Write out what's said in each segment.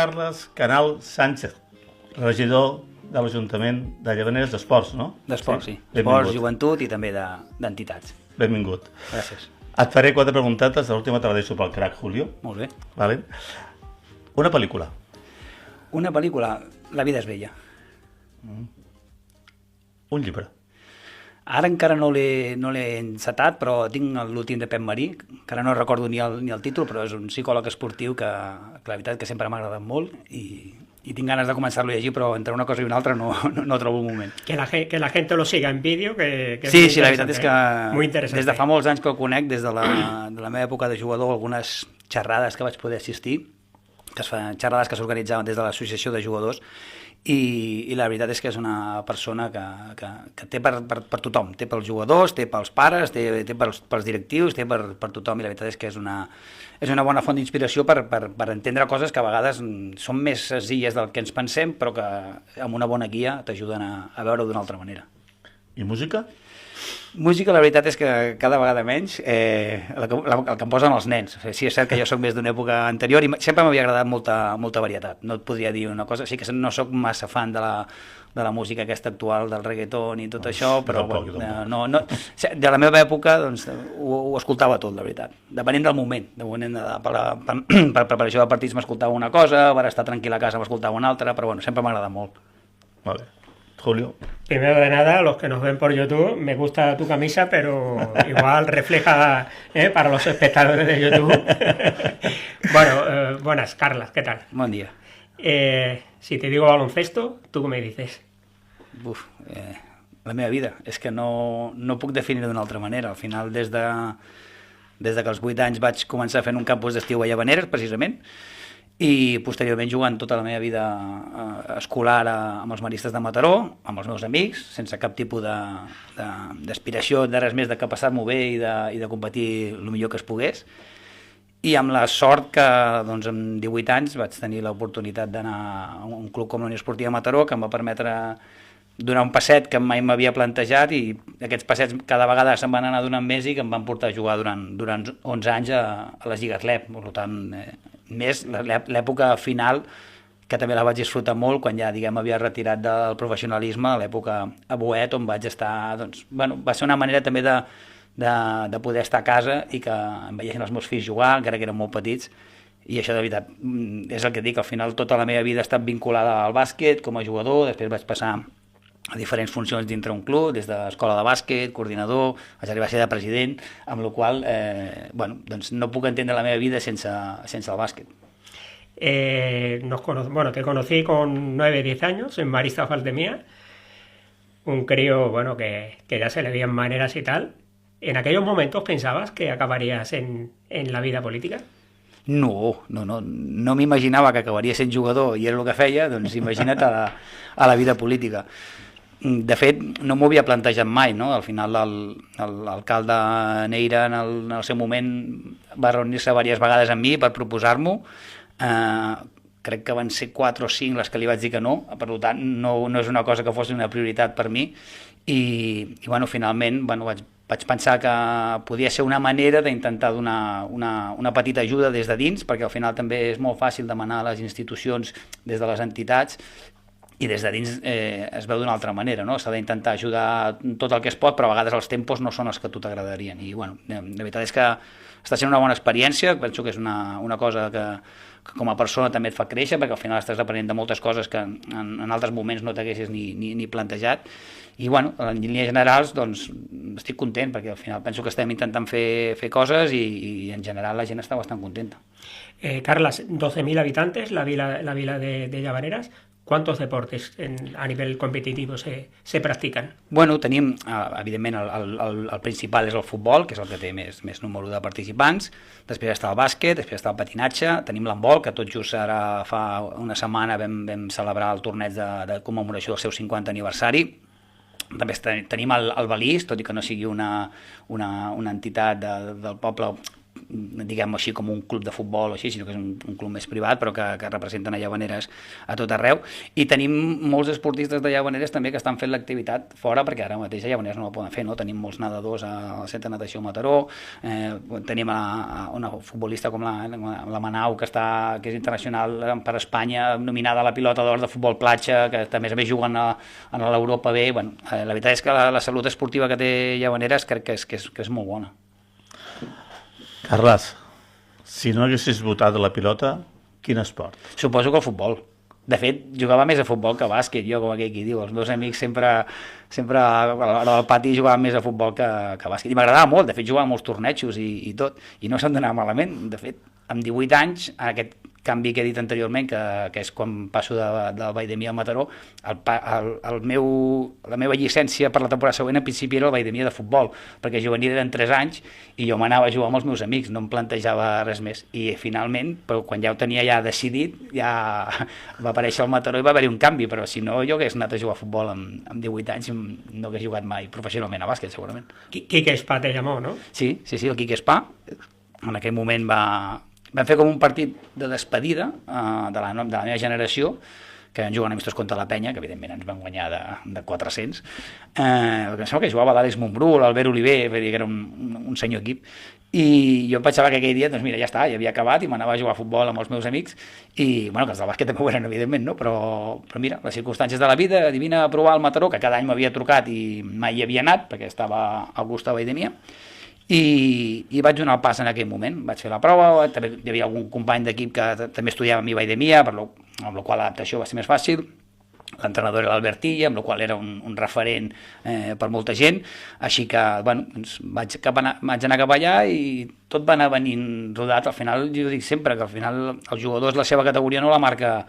Carles Canal Sánchez, regidor de l'Ajuntament de Llavaneres d'Esports, no? D'Esports, sí. Esports, joventut i també d'entitats. Benvingut. Gràcies. Et faré 4 preguntetes, l'última te la deixo pel crac, Julio. Molt bé. Vale. Una pel·lícula. Una pel·lícula, La vida és bella. Un llibre. Ara encara no l'he encetat, però tinc l'últim de Pep Marí, encara no recordo ni el títol, però és un psicòleg esportiu que la veritat que sempre m'ha agradat molt y tinc ganes de començar-lo a llegir, però entre una cosa i una altra no trobo un moment. Que la gente lo siga en vídeo, que sí, la veritat és que des de fa molts anys que el conec, des de la meva època de jugador, algunes xerrades que vaig poder assistir, xerrades que s'organitzaven des de l'associació de jugadors, i la veritat és que és una persona que té per tothom, té pels jugadors, té pels pares, té pels directius, té per tothom, i la veritat és que és una bona font d'inspiració per entendre coses que a vegades són més senzilles del que ens pensem, però que amb una bona guia t'ajuden a veure-ho d'una altra manera. I música? Música, la veritat és que cada vegada menys el que em posen els nens. Sí, és cert que jo soc més d'una època anterior i sempre m'havia agradat molta varietat. No et podria dir una cosa, sí que no soc massa fan de la música aquesta actual, del reggaeton i tot això, però de la meva època doncs, ho escoltava tot, la veritat. Depenent del moment. Per preparació de partits m'escoltava una cosa, per estar tranquil a casa m'escoltava una altra, però bueno, sempre m'ha agradat molt. Vale. Julio. Primero de nada, los que nos ven por YouTube, me gusta tu camisa, pero igual refleja para los espectadores de YouTube. Bueno, buenas, Carles, ¿qué tal? Buen día. Si te digo baloncesto, ¿tú qué me dices? La meva vida. És que no puc definir d'una altra manera. Al final, des que als 8 anys vaig començar fent un campus d'estiu a Llavaneres, precisament, i posteriorment jugant tota la meva vida escolar amb els maristes de Mataró, amb els meus amics, sense cap tipus d'aspiració de res més que passar-m'ho bé i de competir el millor que es pogués. I amb la sort que doncs, amb 18 anys vaig tenir l'oportunitat d'anar a un club com la Unió Esportiva Mataró, que em va permetre donar un passet que mai m'havia plantejat, i aquests passets cada vegada se'm van anar donant més i que em van portar a jugar durant 11 anys a les lligues LEP. Per tant, més l'època final, que també la vaig disfrutar molt quan ja havia retirat del professionalisme, l'època a Boet, on vaig estar, doncs, va ser una manera també de poder estar a casa i que em veiessin els meus fills jugar, encara que eren molt petits, i això de veritat és el que dic, al final tota la meva vida ha estat vinculada al bàsquet com a jugador, després vaig passar a diferents funcions dintre un club, des de l'escola de bàsquet, coordinador, vaig arribar a ser de president, amb la qual doncs no puc entendre la meva vida sense el bàsquet. Te conocí con 9-10 años en Marista Valdemía, un crío que ya se le veían maneras y tal. ¿En aquellos momentos pensabas que acabarías en la vida política? No m'imaginava que acabaria sent jugador i era el que feia, doncs imagina't a la vida política. De fet, no m'ho havia plantejat mai, no? Al final l'alcalde Neira en el seu moment va reunir-se diverses vegades amb mi per proposar-m'ho. Crec que van ser 4 o 5 les que li vaig dir que no, per tant no és una cosa que fos una prioritat per mi, i finalment vaig pensar que podia ser una manera d'intentar donar una petita ajuda des de dins, perquè al final també és molt fàcil demanar a les institucions des de les entitats, i des de dins es veu d'una altra manera, no? S'ha d'intentar ajudar tot el que es pot, però a vegades els tempos no són els que a tu t'agradarien, i la veritat és que està sent una bona experiència. Penso que és una cosa que com a persona també et fa créixer, perquè al final estàs aprenent de moltes coses que en altres moments no t'haguessis ni plantejat, i en línies generals doncs estic content, perquè al final penso que estem intentant fer coses i en general la gent està bastant contenta. Carles, 12.000 habitantes, la vila de Llavaneres. ¿Cuántos deportes a nivel competitivo se practican? Tenim, evidentment, el principal és el futbol, que és el que té més número de participants, després està el bàsquet, després està el patinatge, tenim l'handbol, que tot just ara fa una setmana vam celebrar el torneig de commemoració del seu 50 aniversari. També tenim el balís, tot i que no sigui una entitat del poble diguem-ho així, com un club de futbol o així, sinó que és un club més privat, però que representen a Llavaneres a tot arreu. I tenim molts esportistes de Llavaneres també que estan fent l'activitat fora, perquè ara mateix a Llavaneres no la poden fer, no? Tenim molts nedadors al centre de natació Mataró, tenim una futbolista com la Manau, que és internacional per Espanya, nominada a la pilota d'or de futbol platja, que també juguen a l'Europa B. Bueno, la veritat és que la salut esportiva que té Llavaneres crec que és molt bona. Carles, si no haguessis votat la pilota, quin esport? Suposo que el futbol. De fet, jugava més a futbol que a bàsquet, jo, com aquell qui diu. Els meus amics sempre a l'hora del pati jugaven més a futbol que a bàsquet. I m'agradava molt, de fet, jugava a molts tornejos i tot, i no se'm donava malament. De fet, amb 18 anys, en aquest canvi que he dit anteriorment, que és quan passo del Valldemossa al Mataró, la meva llicència per la temporada següent en principi era el Valldemossa de futbol, perquè juvenil eren 3 anys i jo m'anava a jugar amb els meus amics, no em plantejava res més. I finalment, però quan ja ho tenia ja decidit, ja va aparèixer el Mataró i va haver-hi un canvi, però si no jo hagués anat a jugar a futbol amb 18 anys no hagués jugat mai professionalment a bàsquet, segurament. Quique Espà te llamó, ¿no? Sí, el Quique Espà. En aquell moment vam fer com un partit de despedida de la meva generació, que vam jugar amistos contra la Penya, que evidentment ens van guanyar de 400. Em sembla que jugava l'Àlex Montbrú, l'Albert Oliver, que era un senyor equip, i jo em pensava que aquell dia, doncs mira, ja està, ja havia acabat i m'anava a jugar a futbol amb els meus amics, i bueno, que els del bàsquet també ho eren, evidentment, no? Però mira, les circumstàncies de la vida, adivina provar al Mataró, que cada any m'havia trucat i mai hi havia anat, perquè estava a gust a Valldemossa, i vaig donar el pas en aquell moment, vaig fer la prova, també hi havia algun company d'equip que també estudiava amb mi a Valldemossa, amb la qual l'adaptació va ser més fàcil. L'entrenador era l'Albertilla, amb la qual era un referent per molta gent, així que bueno, doncs vaig anar cap allà i tot va anar venint rodat. Al final, jo dic sempre que al final els jugadors la seva categoria no la marca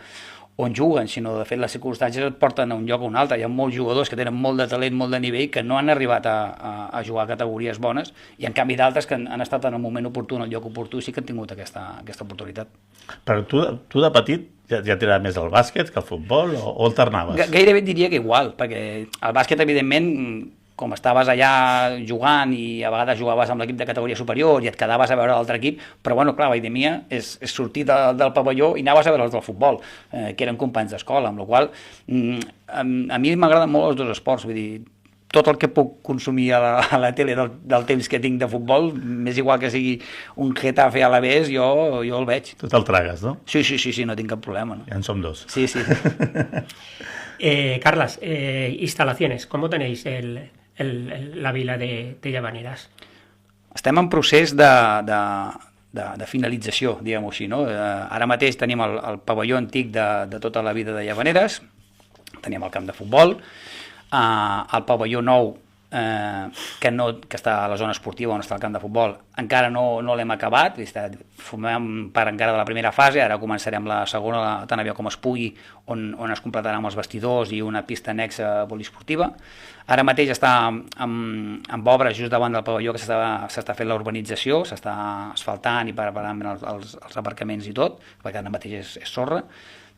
on juguen, sinó de fet les circumstàncies et porten a un lloc o un altre. Hi ha molts jugadors que tenen molt de talent, molt de nivell, que no han arribat a jugar a categories bones, i en canvi d'altres que han estat en el moment oportú, en el lloc oportú, sí que han tingut aquesta oportunitat. Però tu de petit ja t'agrada més el bàsquet que el futbol, o alternaves? Gairebé diria que igual, perquè el bàsquet, evidentment, com estaves allà jugant i a vegades jugaves amb l'equip de categoria superior i et quedaves a veure l'altre equip, però bueno, clar, Valldemossa és sortir del pavelló i anaves a veure els del futbol, que eren companys d'escola, amb la qual a mi m'agraden molt els dos esports, vull dir, tot el que puc consumir a la tele del temps que tinc de futbol, m'és igual que sigui un Getafe a la vez, jo el veig. Tu te'l tragues, no? Sí, no tinc cap problema. No? Ja en som dos. Sí. Carles, instalaciones, ¿cómo tenéis la vila de Llavaneres? Estem en procés de finalització, diguem-ho així, no? Ara mateix tenim el pavelló antic de tota la vida de Llavaneres, teníem el camp de futbol, el pavelló nou que està a la zona esportiva on està el camp de futbol, encara no l'hem acabat, formem part encara de la primera fase, ara començarem la segona tan aviat com es pugui, on es completarà amb els vestidors i una pista anexa poliesportiva. Ara mateix està amb obres just davant del pavelló, que s'està fent la urbanització, s'està asfaltant i preparant els aparcaments i tot, perquè ara mateix és sorra.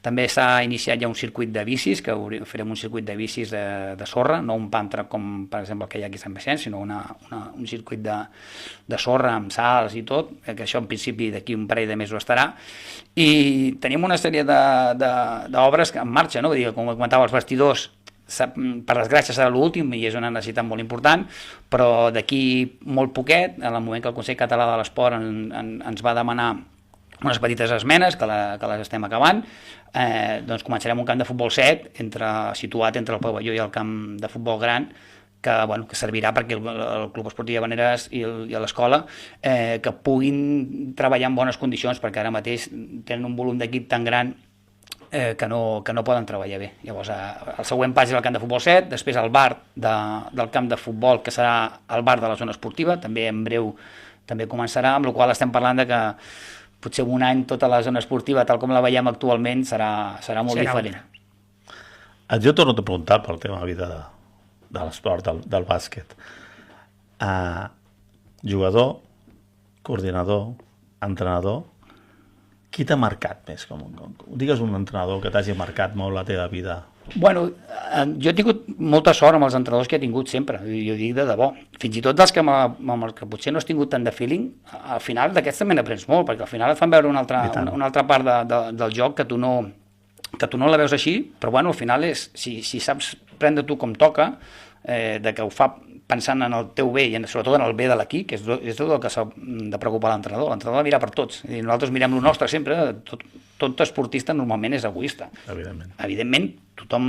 També s'ha iniciat ja un circuit de bicis, que farem un circuit de bicis de sorra, no un pump track com per exemple el que hi ha aquí a Sant Vicenç, sinó un circuit de sorra amb salts i tot, que això en principi d'aquí un parell de mesos estarà. I tenim una sèrie d'obres en marxa, no? Vull dir, com comentava, els vestidors, per desgràcia serà l'últim i és una necessitat molt important, però d'aquí molt poquet, en el moment que el Consell Català de l'Esport ens va demanar unes petites esmenes que les estem acabant, doncs començarem un camp de futbol 7 situat entre el pavelló i el camp de futbol gran, que servirà perquè el Club Esportiu Llavaneres i l'escola que puguin treballar en bones condicions, perquè ara mateix tenen un volum d'equip tan gran que no poden treballar bé. Llavors, el següent pas és el camp de futbol 7, després el bar del camp de futbol, que serà el bar de la zona esportiva, també en breu també començarà, amb la qual estem parlant de que potser un any tota la zona esportiva, tal com la veiem actualment, serà molt diferent. Jo torno a preguntar pel tema de l'esport, del bàsquet. Jugador, coordinador, entrenador, qui t'ha marcat més? Digues un entrenador que t'hagi marcat molt la teva vida. Bueno, Jo he tingut molta sort amb els entrenadors que he tingut sempre, i ho dic de debò. Fins i tot dels que amb els que potser no has tingut tant de feeling, al final d'aquests també n'aprens molt, perquè al final et fan veure una altra part del joc que tu no la veus així, però bueno, al final si saps prendre tu com toca, de que ho fa pensant en el teu bé i sobretot en el bé de l'equip, que és tot el que s'ha de preocupar l'entrenador. L'entrenador mira per tots, i nosaltres mirem el nostre sempre. Tot esportista normalment és egoista. Evidentment, tothom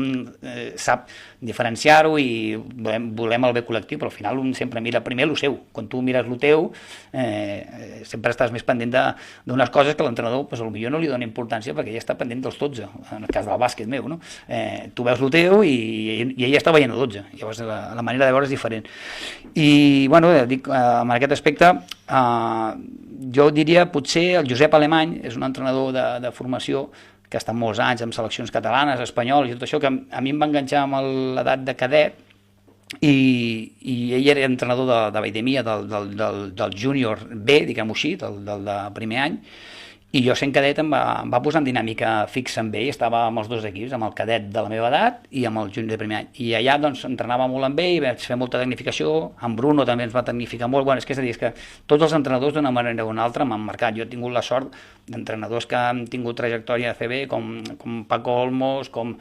sap diferenciar-ho i volem el bé col·lectiu, però al final un sempre mira primer el seu. Quan tu mires el teu, sempre estàs més pendent d'unes coses que l'entrenador potser no li dona importància perquè ella està pendent dels 12, en el cas del bàsquet meu, no? Tu veus el teu i ella està veient el 12, llavors la manera de veure és diferent. I, bueno, dic, en aquest aspecte, jo diria potser el Josep Alemany és un entrenador de formació que està molts anys amb seleccions catalanes, espanyoles i tot això, que a mi em va enganxar amb l'edat de cadet i ell era entrenador de Vaidemia, del júnior B, diguem-ho així, del de primer any, i jo sent cadet em va posar en dinàmica fixa amb ell, estava amb els dos equips, amb el cadet de la meva edat i amb el júnior de primer any. I allà doncs entrenava molt amb ell, vaig fer molta tecnificació, amb Bruno també ens va tecnificar molt, bueno, és a dir, que tots els entrenadors d'una manera o una altra m'han marcat. Jo he tingut la sort d'entrenadors que han tingut trajectòria a CB, com Paco Olmos, com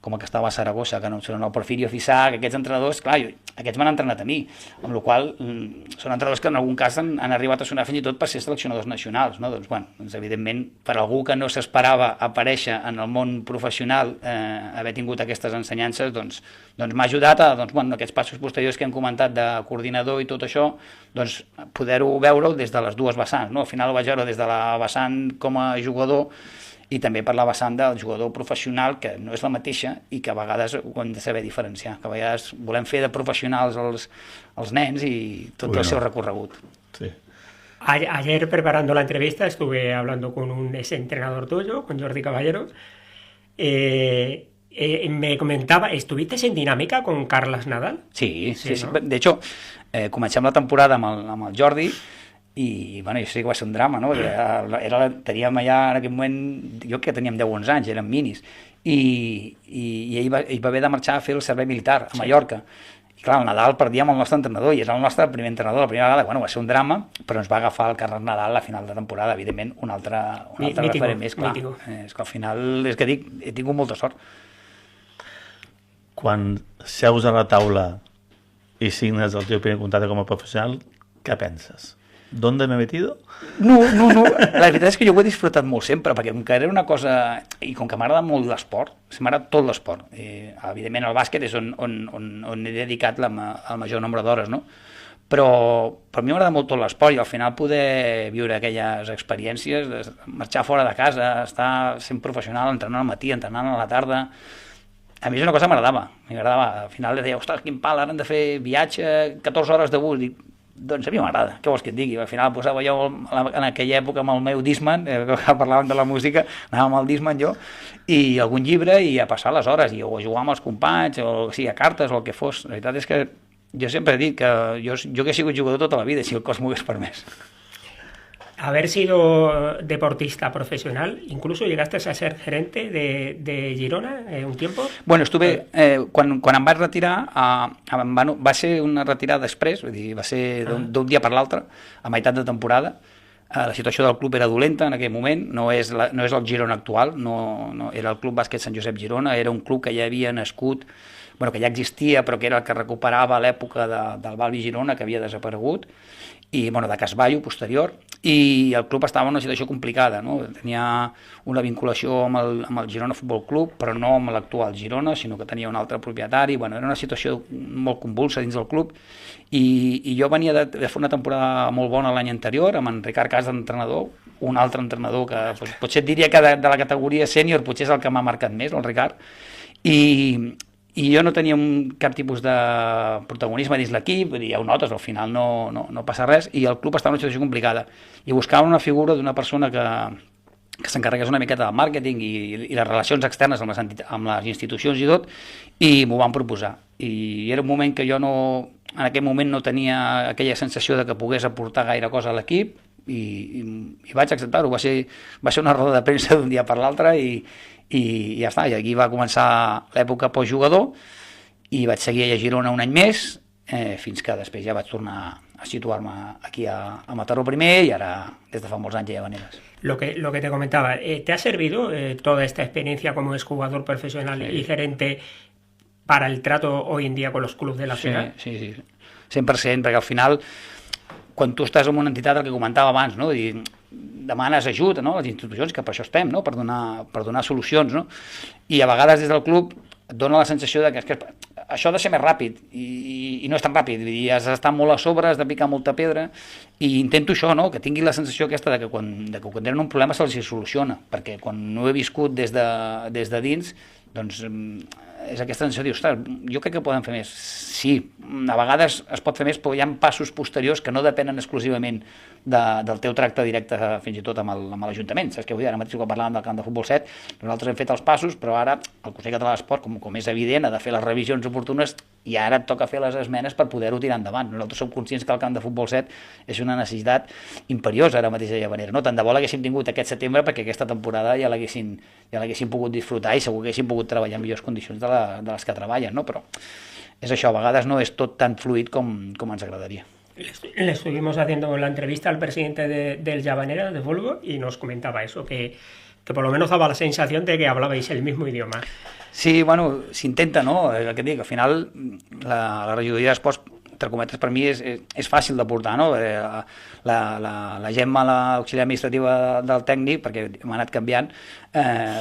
el que estava a Saragossa, que no sé, el Porfirio Fisac, aquests entrenadors, clar, aquests m'han entrenat a mi, amb la qual són entrenadors que en algun cas han arribat a sonar fins i tot per ser seleccionadors nacionals, no? Doncs, bueno, evidentment, per algú que no s'esperava aparèixer en el món professional, haver tingut aquestes ensenyances, doncs m'ha ajudat a aquests passos posteriors que hem comentat de coordinador i tot això, doncs poder-ho veure des de les dues vessants, no? Al final ho vaig veure des de la vessant com a jugador i també per la vessant del jugador professional, que no és la mateixa i que a vegades ho hem de saber diferenciar, que a vegades volem fer de professionals els nens y tot el seu recorregut. Sí. Ayer, preparando la entrevista, estuve hablando con un exentrenador tuyo, con Jordi Caballero. Me comentaba, ¿estuviste en dinámica con Carles Nadal? Sí, ¿no? De hecho, comencem la temporada amb el Jordi, i bueno, jo sé que va ser un drama, no? Perquè teníem allà en aquell moment, jo que teníem 10 o 11 anys, érem minis, i ell va haver de marxar a fer el servei militar a Mallorca. I clar, el Nadal perdíem el nostre entrenador, i era el nostre primer entrenador, la primera vegada, bueno, va ser un drama, però ens va agafar el Carles Nadal a final de temporada, evidentment, un altre referent més, clar. És que al final, és que dic, he tingut molta sort. Quan seus a la taula i signes el teu primer contracte com a professional, què penses? ¿Dónde me he metido? No, la veritat és que jo ho he disfrutat molt sempre, perquè com que era una cosa, i com que m'agrada molt l'esport, m'agrada tot l'esport, evidentment el bàsquet és on he dedicat el major nombre d'hores, no? Però per mi m'agrada molt tot l'esport i al final poder viure aquelles experiències, marxar fora de casa, estar sent professional, entrenant al matí, entrenant a la tarda, a mi és una cosa que m'agradava, al final deia, ostres, quin pal, ara hem de fer viatge, 14 hores de bus, i doncs a mi m'agrada, què vols que et digui? Al final posava jo en aquella època amb el meu Discman, que parlàvem de la música, anava amb el Discman jo, i algun llibre i a passar les hores, o a jugar amb els companys, o sigui, a cartes o el que fos. La veritat és que jo sempre he dit que jo que he sigut jugador tota la vida, si el cos m'ho hagués permès. Haber sido deportista profesional, incluso llegaste a ser gerente de Girona un tiempo. Bueno, estuve, quan em vaig retirar, va ser una retirada express, vull dir, va ser d'un dia per l'altre, a meitat de temporada. La situació del club era dolenta en aquell moment, no és el Girona actual, no era el Club Bàsquet Sant Josep Girona, era un club que ja havia nascut, bueno, que ja existia, però que era el que recuperava l'època del Balbi Girona, que havia desaparegut, i bueno, de Casballo, posterior, i el club estava en una situació complicada, no? Tenia una vinculació amb el Girona Futbol Club, però no amb l'actual Girona, sinó que tenia un altre propietari, bueno, era una situació molt convulsa dins del club, i jo venia de fer una temporada molt bona l'any anterior, amb en Ricard Cas d'entrenador, un altre entrenador que potser et diria que de la categoria sènior potser és el que m'ha marcat més, el Ricard, i jo no tenia cap tipus de protagonisme dins l'equip, ja ho notes, al final no passa res, i el club estava en una situació complicada. I buscava una figura d'una persona que s'encarregués una miqueta del màrqueting i les relacions externes amb les institucions i tot, i m'ho van proposar. I era un moment que jo en aquell moment no tenia aquella sensació de que pogués aportar gaire cosa a l'equip, i vaig acceptar-ho. Va ser una roda de premsa d'un dia per l'altre i ja està. I aquí va començar l'època postjugador i vaig seguir a Girona un any més, fins que després ja vaig tornar a situar-me aquí a Mataró primer y ahora desde fa molts anys ja a Llavaneres. Lo que te comentaba, ¿te ha servido toda esta experiencia como exjugador profesional y gerente para el trato hoy en día con los clubs de la ciudad? Sí, 100%, perquè al final, quan tu estàs en una entitat, el que comentava abans, no? Dir, demanes ajut, no? Les institucions, que per això estem, no? per donar solucions, no? I a vegades des del club et dona la sensació de que això ha de ser més ràpid i no és tan ràpid, i has d'estar molt a sobre, has de picar molta pedra, i intento això, no? Que tingui la sensació aquesta de que quan tenen un problema se'ls soluciona, perquè quan no ho he viscut des de dins, doncs és aquesta sensació de dir, ostres, jo crec que podem fer més. Sí, a vegades es pot fer més, però hi ha passos posteriors que no depenen exclusivament del teu tracte directe, fins i tot amb l'Ajuntament. Saps què vull dir? Ara mateix, quan parlàvem del camp de futbol 7, nosaltres hem fet els passos, però ara el Consell Català d'Esport, com és evident, ha de fer les revisions oportunes i ara et toca fer les esmenes per poder-ho tirar endavant. Nosaltres som conscients que el camp de futbol 7 és una necessitat imperiosa ara mateix a Llavaneres. No? Tant de bo l'haguéssim tingut aquest setembre perquè aquesta temporada ja l'haguéssim pogut disfrutar i segur que haguéssim pogut treballar en millors condicions de les que treballen, no? Però és això, a vegades no és tot tan fluid com ens agradaria. Le estuvimos haciendo la entrevista al presidente del Llavaneres de fútbol y nos comentaba eso, que por lo menos daba la sensación de que hablabais el mismo idioma. Sí, bueno, s'intenta, no? El que et dic, al final la regidoria d'esports, entre cometes, per mi és fàcil de portar, no? La Gemma, l'auxiliar administrativa del tècnic, perquè m'ha anat canviant,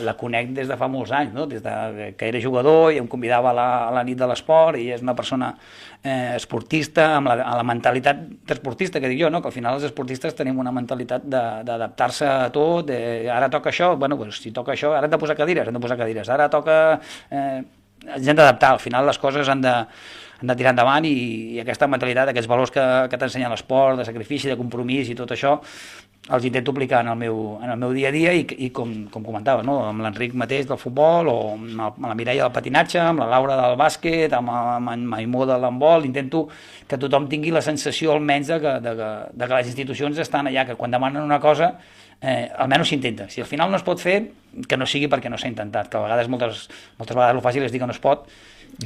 la conec des de fa molts anys, no? Des que era jugador i em convidava a la nit de l'esport, i és una persona esportista, amb la mentalitat d'esportista, que dic jo, no? Que al final els esportistes tenim una mentalitat d'adaptar-se a tot, ara toca això, bueno, doncs si toca això, ara hem de posar cadires, ara toca... ens hem d'adaptar, al final les coses han de tirar endavant i aquesta mentalitat, aquests valors que t'ensenya l'esport, de sacrifici, de compromís i tot això, els intento aplicar en el meu dia a dia i com comentava, no? Amb l'Enric mateix del futbol, o amb la Mireia del patinatge, amb la Laura del bàsquet, amb en Maimó de l'handbol, intento que tothom tingui la sensació almenys de que les institucions estan allà, que quan demanen una cosa almenys s'intenta. Si al final no es pot fer, que no sigui perquè no s'ha intentat, que a vegades moltes vegades el fàcil és dir que no es pot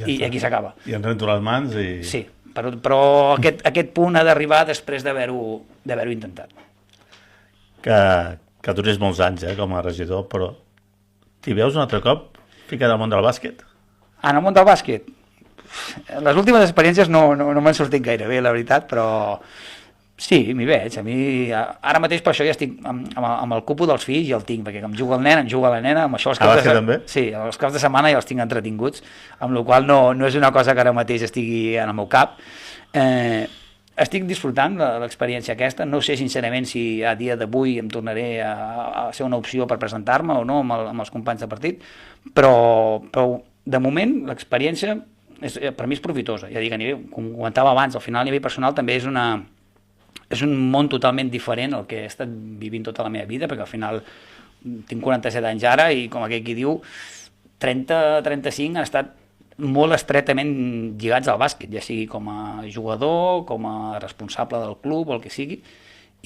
i aquí s'acaba. I ens rento les mans i... Sí, però aquest punt ha d'arribar després d'haver-ho intentat. Que dures molts anys com a regidor, però t'hi veus un altre cop ficat al món del bàsquet? En el món del bàsquet? Les últimes experiències no m'han sortit gaire bé, la veritat, però sí, m'hi veig. A mi, ara mateix per això ja estic amb el cupo dels fills i el tinc, perquè com juga el nen, em juga la nena, amb això els caps també? Sí, els caps de setmana ja els tinc entretinguts, amb la qual cosa no és una cosa que ara mateix estigui en el meu cap. Estic disfrutant l'experiència aquesta, no sé sincerament si a dia d'avui em tornaré a ser una opció per presentar-me o no amb els companys de partit, però de moment l'experiència per mi és profitosa. Ja dic, com comentava abans, al final a nivell personal també és un món totalment diferent al que he estat vivint tota la meva vida, perquè al final tinc 47 anys ara i, com aquell qui diu, 30-35 han estat molt estretament lligats al bàsquet, ja sigui com a jugador, com a responsable del club o el que sigui,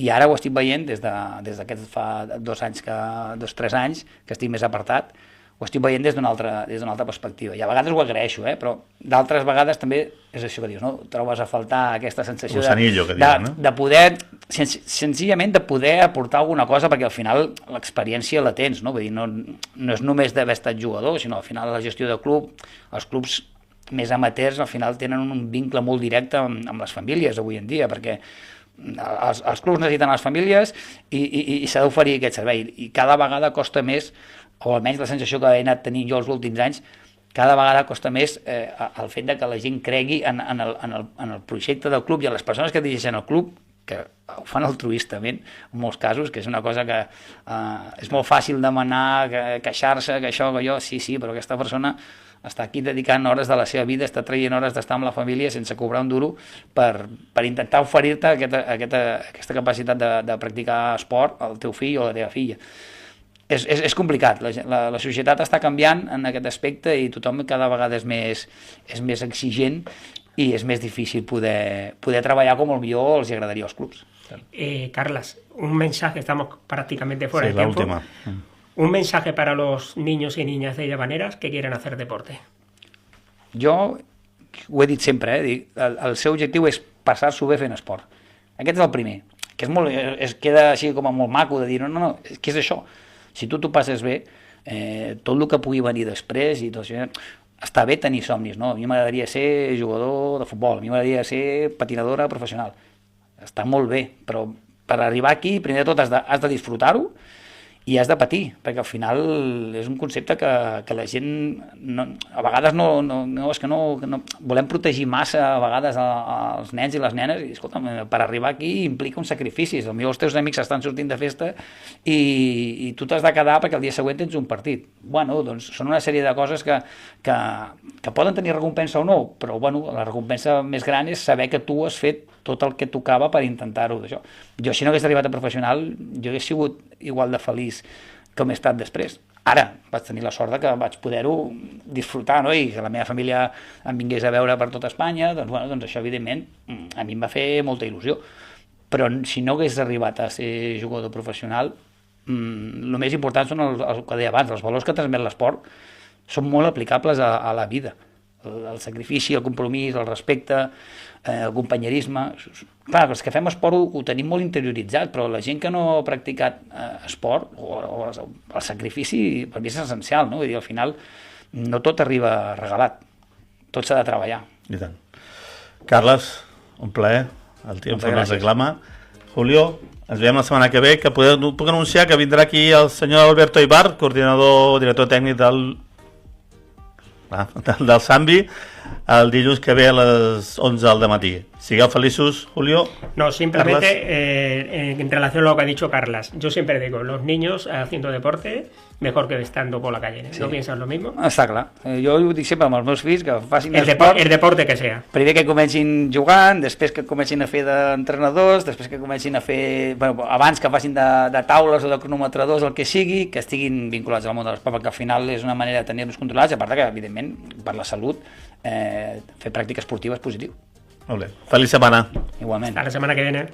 i ara ho estic veient des d'aquests fa 2-3 anys que estic més apartat, ho estic veient des d'una altra perspectiva, i a vegades ho agraeixo, però d'altres vegades també és això que dius, no? Trobes a faltar aquesta sensació de poder, senzillament de poder aportar alguna cosa, perquè al final l'experiència la tens, no? Vull dir, no és només d'haver estat jugador, sinó al final la gestió del club, els clubs més amateurs al final tenen un vincle molt directe amb les famílies avui en dia, perquè els clubs necessiten les famílies i s'ha d'oferir aquest servei, i cada vegada costa més, o almenys la sensació que he anat tenint jo els últims anys, cada vegada costa més el fet de que la gent cregui en el projecte del club i en les persones que dirigeixen el club, que ho fan altruistament en molts casos, que és una cosa que és molt fàcil demanar, queixar-se, que això, que allò, sí, però aquesta persona està aquí dedicant hores de la seva vida, està traient hores d'estar amb la família sense cobrar un duro per intentar oferir-te aquesta capacitat de practicar esport al teu fill o a la teva filla. És complicat, la societat està canviant en aquest aspecte i tothom cada vegada és més exigent i és més difícil poder treballar com potser els agradaria als clubs. Carlas, un mensaje, estamos prácticamente fuera Sí, de tiempo. la última. Un mensaje para los niños y niñas de Llavaneres que quieren hacer deporte. Jo ho he dit sempre, el seu objectiu és passar-s'ho bé fent esport. Aquest és el primer, que és molt, queda així com a molt maco de dir, no, què és això? Si tu t'ho passes bé, tot el que pugui venir després i tot això, està bé tenir somnis, no? A mi m'agradaria ser jugador de futbol, a mi m'agradaria ser patinadora professional. Està molt bé, però per arribar aquí, primer de tot has de disfrutar-ho i has de patir, perquè al final és un concepte que la gent a vegades és que no volem protegir massa a vegades als nens i les nenes, i escolta, per arribar aquí implica uns sacrificis. Potser els teus amics estan sortint de festa i tu t'has de quedar perquè el dia següent tens un partit. Bueno, doncs són una sèrie de coses que poden tenir recompensa o no, però bueno, la recompensa més gran és saber que tu has fet tot el que tocava per intentar-ho d'això. Jo, si no hagués arribat a professional, jo hagués sigut igual de feliç com he estat després. Ara vaig tenir la sort que vaig poder-ho disfrutar, no? I que la meva família em vingués a veure per tot Espanya, doncs això evidentment a mi em va fer molta il·lusió. Però si no hagués arribat a ser jugador professional, el més important són el que deia abans, els valors que transmet l'esport són molt aplicables a la vida. El sacrifici, el compromís, el respecte, el companyerisme. Clar, els que fem esport ho tenim molt interioritzat, però la gent que no ha practicat esport, o el sacrifici per mi és essencial, no? Vull dir, al final no tot arriba regalat, tot s'ha de treballar. I tant. Carles, un plaer, el temps no ens reclama. Julio, ens veiem la setmana que ve, que puc anunciar que vindrà aquí el senyor Alberto Ibar, director tècnic del Sambi, el dilluns que ve a les 11 del matí. Sigueu feliços, Julio. No, simplemente en relación a lo que ha dicho Carlas, yo siempre digo, los niños haciendo deporte mejor que estando por la calle. ¿No piensas lo mismo? Està clar. Jo ho dic sempre amb els meus fills, que facin el deporte que sea. Primer que comencin jugant, després que comencin a fer d'entrenadors, després que comencin a fer... Bueno, abans que facin de taules o de cronometradors, el que sigui, que estiguin vinculats al món de l'esport, perquè al final és una manera de tenir-los controlats, a part que, evidentment, per la salut, fer pràctica esportiva és positiu. Molt bé. Feliç setmana. Igualment. Hasta la semana que viene.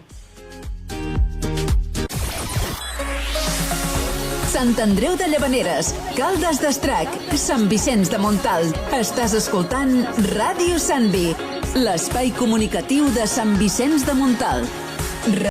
Sant Andreu de Llavaneres, Caldes d'Estrac, Sant Vicenç de Montalt. Estàs escoltant Ràdio Sant Vi, l'espai comunicatiu de Sant Vicenç de Montalt.